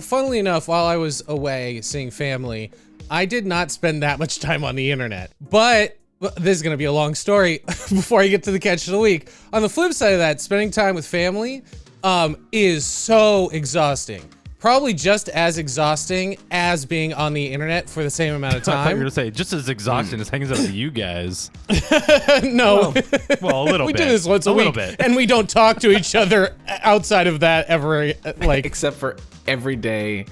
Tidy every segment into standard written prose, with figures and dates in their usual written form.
funnily enough, while I was away seeing family, I did not spend that much time on the internet. But this is going to be a long story before I get to the catch of the week. On the flip side of that, spending time with family is so exhausting. Probably just as exhausting as being on the internet for the same amount of time. I thought you were going to say just as exhausting as hanging out with you guys. No. Well, a little we bit. do this once a week, and we don't talk to each other outside of that ever. Like, except for every day,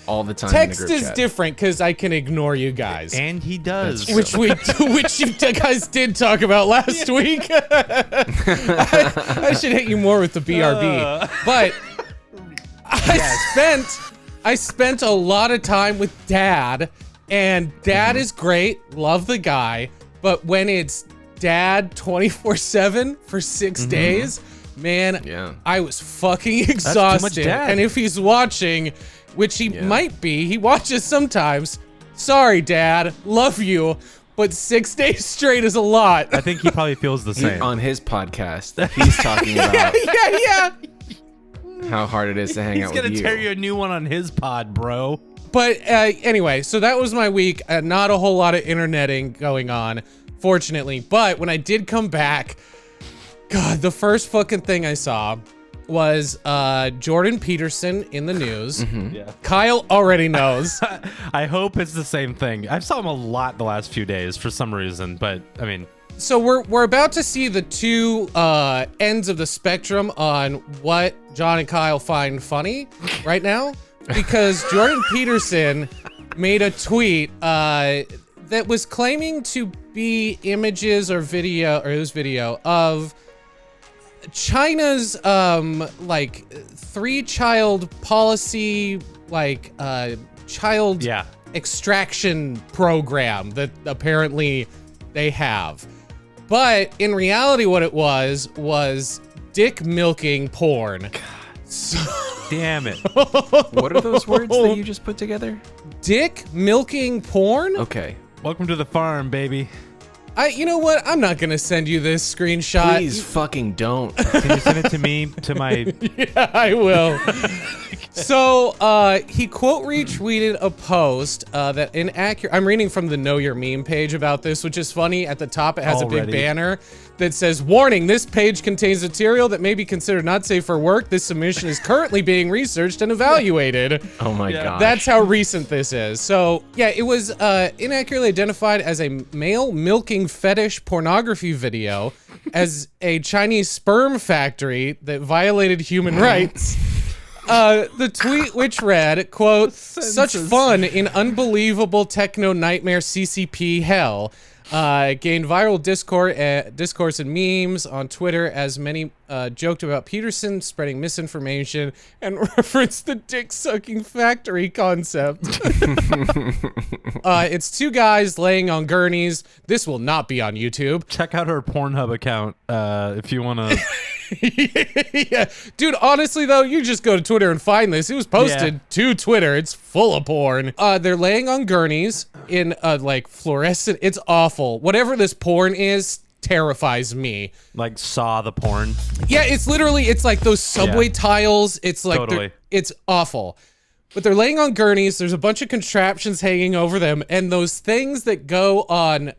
all the time. Text in the group is chat. different because I can ignore you guys, and he does, which you guys did talk about last week. I should hit you more with the BRB, but. I spent a lot of time with Dad, and Dad is great, love the guy, but when it's Dad 24/7 for 6 days, man, I was fucking exhausted. That's too much Dad. And if he's watching, which he might be, he watches sometimes. Sorry, Dad, love you, but 6 days straight is a lot. I think he probably feels the same. On his podcast, he's talking about yeah. how hard it is to hang out with you. He's gonna tear you a new one on his pod, bro. But anyway, so that was my week. Not a whole lot of interneting going on, fortunately. But when I did come back, God, the first fucking thing I saw was Jordan Peterson in the news. Yeah. Kyle already knows. I hope it's the same thing. I've saw him a lot the last few days for some reason, but I mean. So we're about to see the two ends of the spectrum on what John and Kyle find funny right now, because Jordan Peterson made a tweet that was claiming to be images or video, or it was video of China's like 3-child policy, like child extraction program that apparently they have. But in reality, what it was dick milking porn. God. So, damn it. What are those words that you just put together? Dick milking porn? Okay. Welcome to the farm, baby. You know what? I'm not gonna send you this screenshot. Please fucking don't. Can you send it to me, to my... Yeah, I will. So, he quote retweeted a post that inaccurate. I'm reading from the Know Your Meme page about this, which is funny. At the top, it has a big banner that says, "Warning, this page contains material that may be considered not safe for work. This submission is currently being researched and evaluated." Oh my god. That's how recent this is. So, yeah, it was inaccurately identified as a male milking fetish pornography video as a Chinese sperm factory that violated human rights. The tweet, which read, quote, "Such fun in unbelievable techno nightmare CCP hell," gained viral discourse and memes on Twitter as many joked about Peterson spreading misinformation and referenced the dick-sucking factory concept. It's two guys laying on gurneys. This will not be on YouTube. Check out her Pornhub account if you want to... Yeah, dude, honestly though, you just go to Twitter and find this. It was posted to Twitter. It's full of porn. They're laying on gurneys in like fluorescent. It's awful. Whatever this porn is terrifies me. Like Saw the porn. Yeah, it's literally, it's like those subway tiles. It's like, Totally. It's awful. But they're laying on gurneys. There's a bunch of contraptions hanging over them, and those things that go on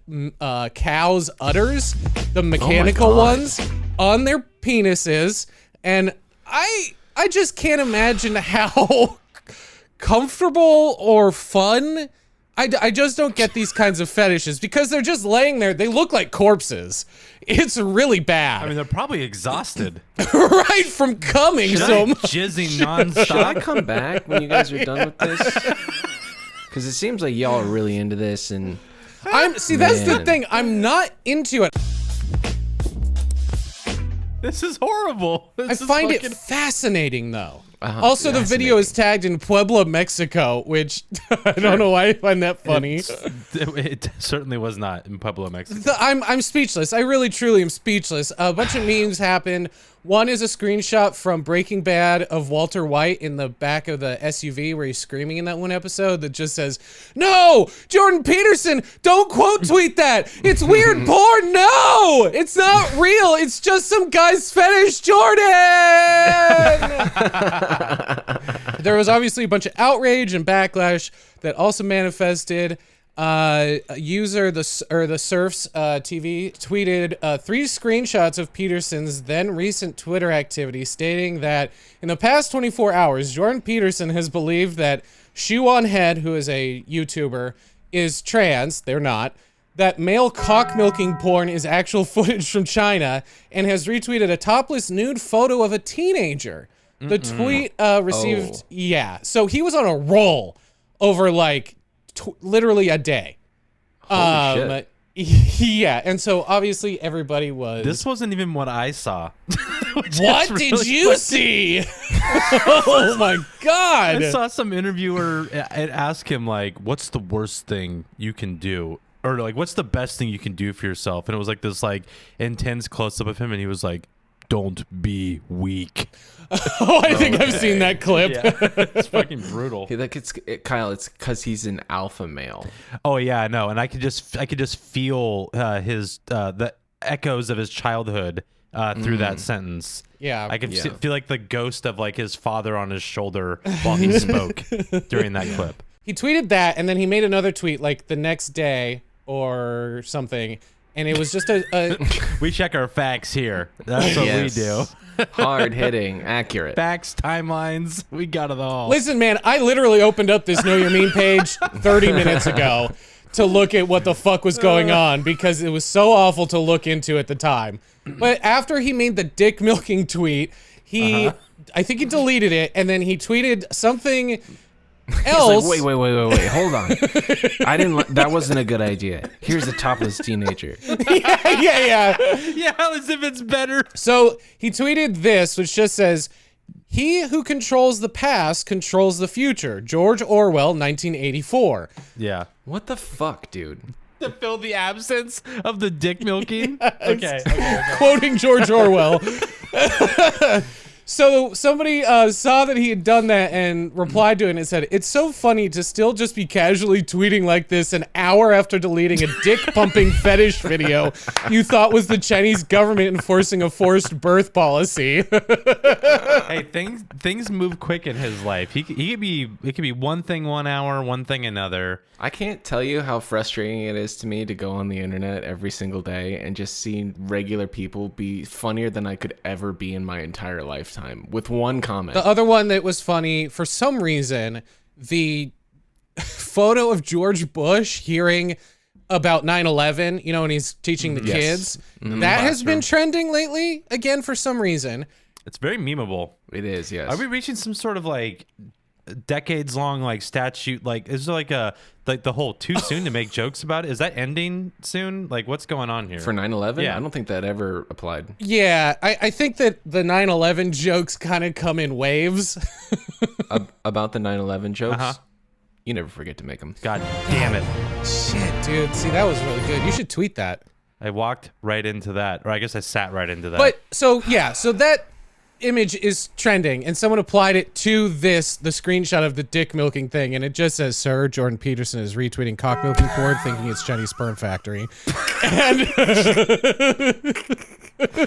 cows' udders, the mechanical ones, on their penises. And I just can't imagine how comfortable or fun. I just don't get these kinds of fetishes because they're just laying there. They look like corpses. It's really bad. I mean, they're probably exhausted. Right, from coming so much. Jizzing nonstop. Should I come back when you guys are done with this? Because it seems like y'all are really into this, and that's the thing. I'm not into it. This is horrible. I find it fascinating, though. Also, the video is tagged in Puebla, Mexico, which I don't know why I find that funny. It certainly was not in Puebla, Mexico. I'm speechless. I really, truly am speechless. A bunch of memes happened. One is a screenshot from Breaking Bad of Walter White in the back of the SUV where he's screaming in that one episode that just says, "No, Jordan Peterson, don't quote tweet that. It's weird porn. No, it's not real. It's just some guy's fetish, Jordan." There was obviously a bunch of outrage and backlash that also manifested. A user, the Surfs TV, tweeted 3 screenshots of Peterson's then recent Twitter activity, stating that in the past 24 hours, Jordan Peterson has believed that Shoe on Head, who is a YouTuber, is trans. They're not. That male cock milking porn is actual footage from China, and has retweeted a topless nude photo of a teenager. The tweet received, so he was on a roll over like literally a day. Holy shit. Yeah, and so obviously everybody was. This wasn't even what I saw. What did you see? Oh my god! I saw some interviewer ask him like, "What's the worst thing you can do?" Or like, "What's the best thing you can do for yourself?" And it was like this like intense close up of him, and he was like, "Don't be weak." Oh, I think I've seen that clip. Yeah. It's fucking brutal. Kyle, it's because he's an alpha male. Oh yeah, I know, and I could just feel his the echoes of his childhood through that sentence. Yeah, I could feel like the ghost of like his father on his shoulder while he spoke during that clip. He tweeted that, and then he made another tweet like the next day or something, and it was just a We check our facts here. That's what we do. Hard hitting, accurate. Facts, timelines, we got it all. Listen, man, I literally opened up this Know Your Meme page 30 minutes ago to look at what the fuck was going on because it was so awful to look into at the time. But after he made the dick milking tweet, I think he deleted it, and then he tweeted something else. He's like, wait, hold on. That wasn't a good idea. Here's a topless teenager. Yeah. Yeah, as if it's better. So he tweeted this, which just says, "He who controls the past controls the future." George Orwell, 1984. Yeah. What the fuck, dude? To fill the absence of the dick milking? Okay. Quoting George Orwell. So somebody saw that he had done that and replied to it and said, "It's so funny to still just be casually tweeting like this an hour after deleting a dick-pumping fetish video you thought was the Chinese government enforcing a forced birth policy." Hey, things move quick in his life. It could be one thing 1 hour, one thing another. I can't tell you how frustrating it is to me to go on the internet every single day and just see regular people be funnier than I could ever be in my entire lifetime with one comment. The other one that was funny, for some reason, the photo of George Bush hearing about 9/11, you know, when he's teaching the kids, that has been trending lately, again, for some reason. It's very memeable. It is, yes. Are we reaching some sort of like decades long like statute? Like, is there like the whole too soon to make jokes about it? Is that ending soon? Like, what's going on here? For 9/11? Yeah. I don't think that ever applied. Yeah, I think that the 9/11 jokes kind of come in waves. About the 9/11 jokes? You never forget to make them. God damn it. Shit, dude. See, that was really good. You should tweet that. I walked right into that. Or I guess I sat right into that. But, so that image is trending, and someone applied it to the screenshot of the dick milking thing, and it just says, "Sir, Jordan Peterson is retweeting cock milking porn, thinking it's Chinese sperm factory." And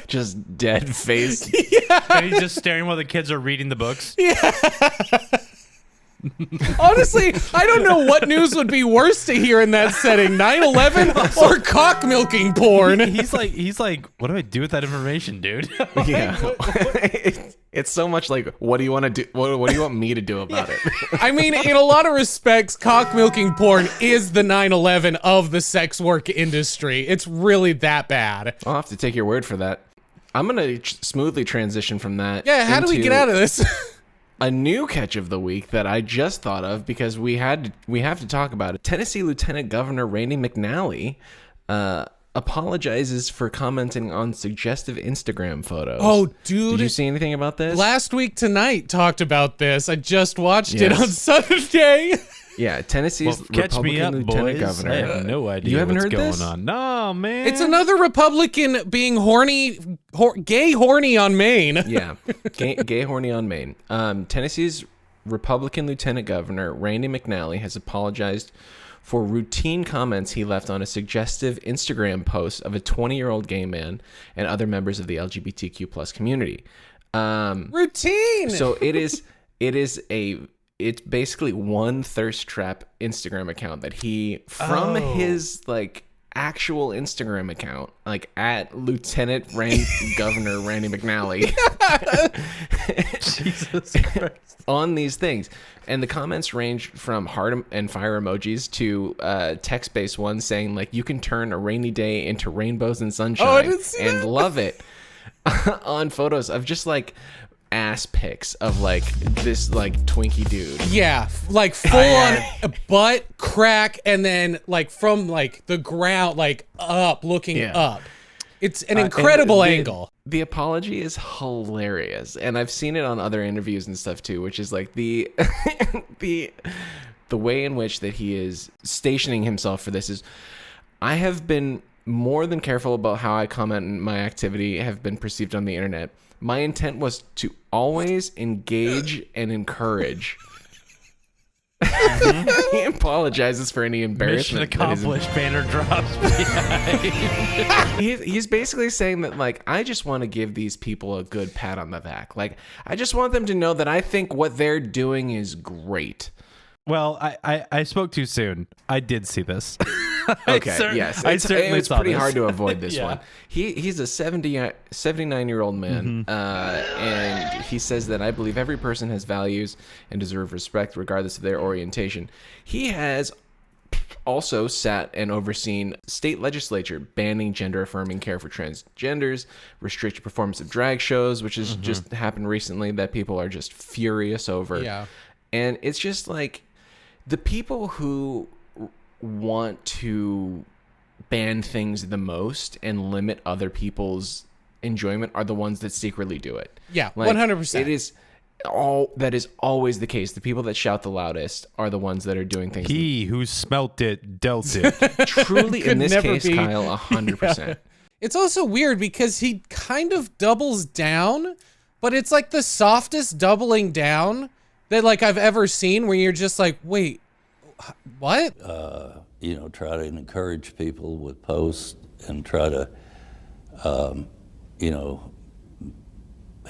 just dead face. And he's just staring while the kids are reading the books. honestly, I don't know what news would be worse to hear in that setting, 9/11 or cock milking porn. He's like, what do I do with that information, dude? Yeah. It's so much like, what do you want to do? What do you want me to do about it? I mean, in a lot of respects, cock milking porn is the 9/11 of the sex work industry. It's really that bad. I'll have to take your word for that. I'm going to smoothly transition from that. Yeah, how do we get out of this? A new catch of the week that I just thought of because we have to talk about it. Tennessee Lieutenant Governor Randy McNally apologizes for commenting on suggestive Instagram photos. Oh, dude. Did you see anything about this? Last week tonight talked about this. I just watched it on Sunday. Yeah, Tennessee's catch Republican me up, Lieutenant boys. Governor. I have no idea You haven't what's heard going this? on. No, man. It's another Republican being gay horny on Maine. Yeah, gay horny on Maine. Tennessee's Republican Lieutenant Governor Randy McNally has apologized for routine comments he left on a suggestive Instagram post of a 20-year-old gay man and other members of the LGBTQ+ community. Routine. So it is It's basically one thirst trap Instagram account that he, from his like actual Instagram account, like at Lieutenant Governor Randy McNally, Jesus Christ. on these things. And the comments range from heart and fire emojis to text-based ones saying like, you can turn a rainy day into rainbows and sunshine. Oh, I didn't see and that. love it. On photos of just like ass pics of like this like Twinkie dude. Yeah, like full on butt crack, and then like from like the ground, like up, looking up. It's an incredible angle. The apology is hilarious, and I've seen it on other interviews and stuff too, which is like the the way in which that he is stationing himself for this is, I have been more than careful about how I comment and my activity have been perceived on the internet. My intent was to always engage and encourage. He apologizes for any Mission embarrassment. accomplished. Banner drops. He's basically saying that, like, I just want to give these people a good pat on the back. Like, I just want them to know that I think what they're doing is great. Well, I spoke too soon. I did see this. Okay, yes. I certainly it's saw pretty this. hard to avoid this Yeah. one. He's a 79-year-old man, and he says that I believe every person has values and deserve respect regardless of their orientation. He has also sat and overseen state legislature banning gender-affirming care for transgenders, restricted performance of drag shows, which has just happened recently that people are just furious over. Yeah. And it's just like the people who want to ban things the most and limit other people's enjoyment are the ones that secretly do it. Yeah, Like, 100%. that is always the case. The people that shout the loudest are the ones that are doing things. He who smelt it dealt it. Truly, in Could this never case, be. Kyle, 100%. It's also weird because he kind of doubles down, but it's like the softest doubling down that like I've ever seen, where you're just like, wait, what? Try to encourage people with posts and try to,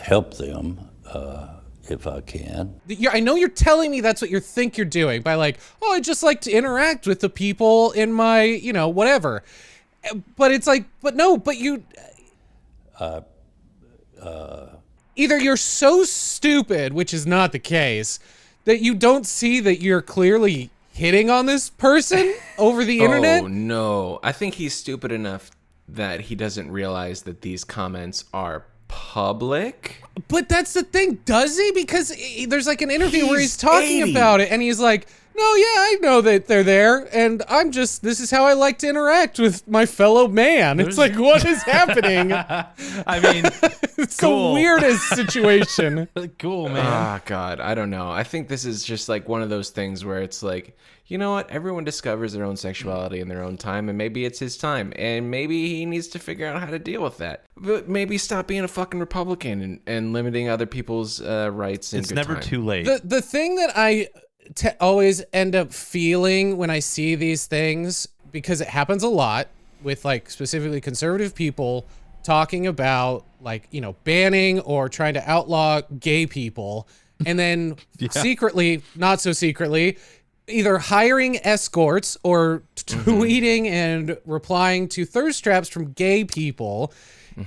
help them if I can. I know you're telling me that's what you think you're doing by like, oh, I just like to interact with the people in my, whatever. But it's like, but no, but you... Either you're so stupid, which is not the case, that you don't see that you're clearly hitting on this person over the internet. Oh, no. I think he's stupid enough that he doesn't realize that these comments are public. But that's the thing, does he? Because there's like an interview where he's He's talking 80. about it, and he's like, no, yeah, I know that they're there, and this is how I like to interact with my fellow man. It's like, what is happening? I mean, It's cool. the weirdest situation. Cool, man. Ah, God, I don't know. I think this is just like one of those things where it's like, you know what? Everyone discovers their own sexuality in their own time, and maybe it's his time, and maybe he needs to figure out how to deal with that. But maybe stop being a fucking Republican and limiting other people's rights. It's never too late. The thing that I always end up feeling when I see these things, because it happens a lot with like specifically conservative people talking about like, banning or trying to outlaw gay people, and then secretly, not so secretly, either hiring escorts or tweeting and replying to thirst traps from gay people.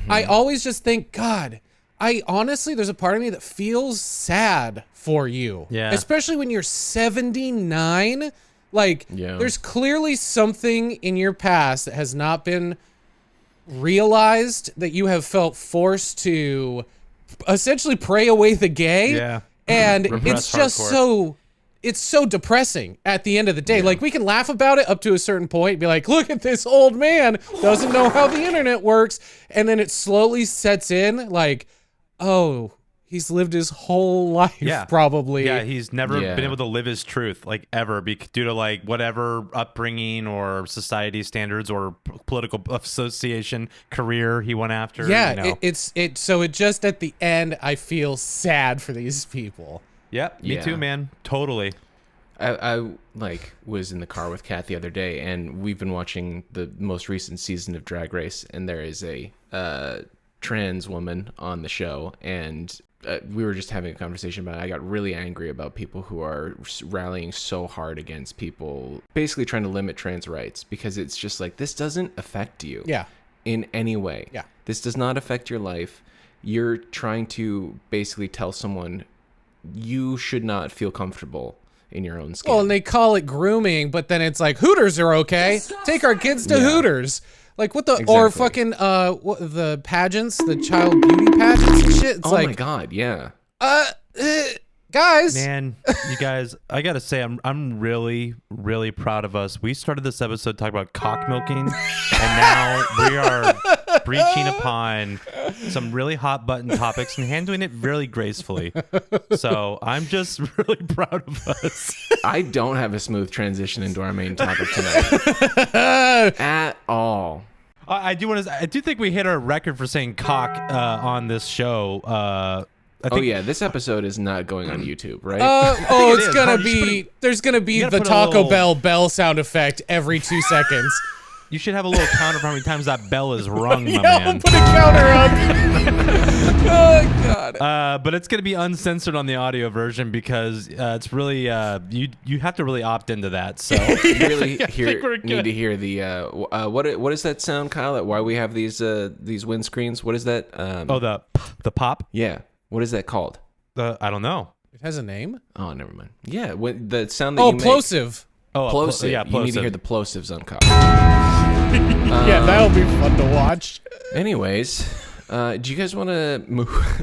I always just think, God, there's a part of me that feels sad for you. Yeah. Especially when you're 79. Like, there's clearly something in your past that has not been realized, that you have felt forced to essentially pray away the gay. Yeah. And Repress it's just hardcore. it's so depressing at the end of the day. Like, we can laugh about it up to a certain point, be like, look at this old man, doesn't know how the internet works. And then it slowly sets in like, oh, he's lived his whole life probably. Yeah, he's never been able to live his truth, like, ever, due to like whatever upbringing or society standards or political association career he went after. Yeah, so it just at the end, I feel sad for these people. Yep, me too, man. Totally. I was in the car with Kat the other day, and we've been watching the most recent season of Drag Race, and there is a trans woman on the show, and we were just having a conversation about it. I got really angry about people who are rallying so hard against people basically trying to limit trans rights, because it's just like, this doesn't affect you in any way. Yeah. This does not affect your life. You're trying to basically tell someone you should not feel comfortable in your own skin. Well, and they call it grooming, but then it's like, Hooters are okay. Take our kids to Hooters. Like, what the, or fucking, what, the pageants, the child beauty pageants and shit. It's like, my God, yeah. Guys. Man, you guys, I gotta say, I'm really, really proud of us. We started this episode talking about cock milking, and now we are breaching upon some really hot button topics and handling it really gracefully. So I'm just really proud of us. I don't have a smooth transition into our main topic tonight at all. I do think we hit our record for saying cock on this show. This episode is not going on YouTube, right? It's gonna be. There's gonna be the Taco Bell sound effect every 2 seconds. You should have a little counter for how many times that bell is rung, my Yeah, man. we'll put a counter up. Oh God. But it's gonna be uncensored on the audio version because it's really you have to really opt into that. So You really need to hear the what is that sound, Kyle? Why we have these windscreens? What is that? The pop. Yeah. What is that called? I don't know. It has a name. Oh, never mind. Yeah, when the sound that you make. Plosive. Plosive. Yeah, You need to hear the plosives on cock. Yeah, that'll be fun to watch. Anyways, do you guys want to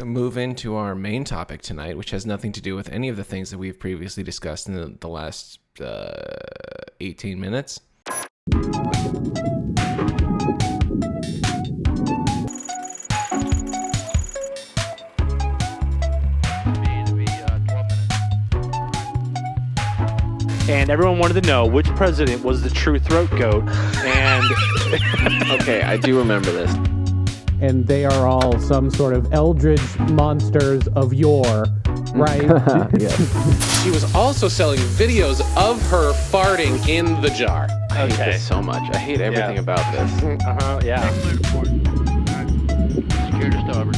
move into our main topic tonight, which has nothing to do with any of the things that we've previously discussed in the last 18 minutes? And everyone wanted to know which president was the true throat goat. And Okay, I do remember this. And they are all some sort of eldritch monsters of yore, right? She was also selling videos of her farting in the jar. I hate this so much. I hate everything about this. yeah. Security Starboard.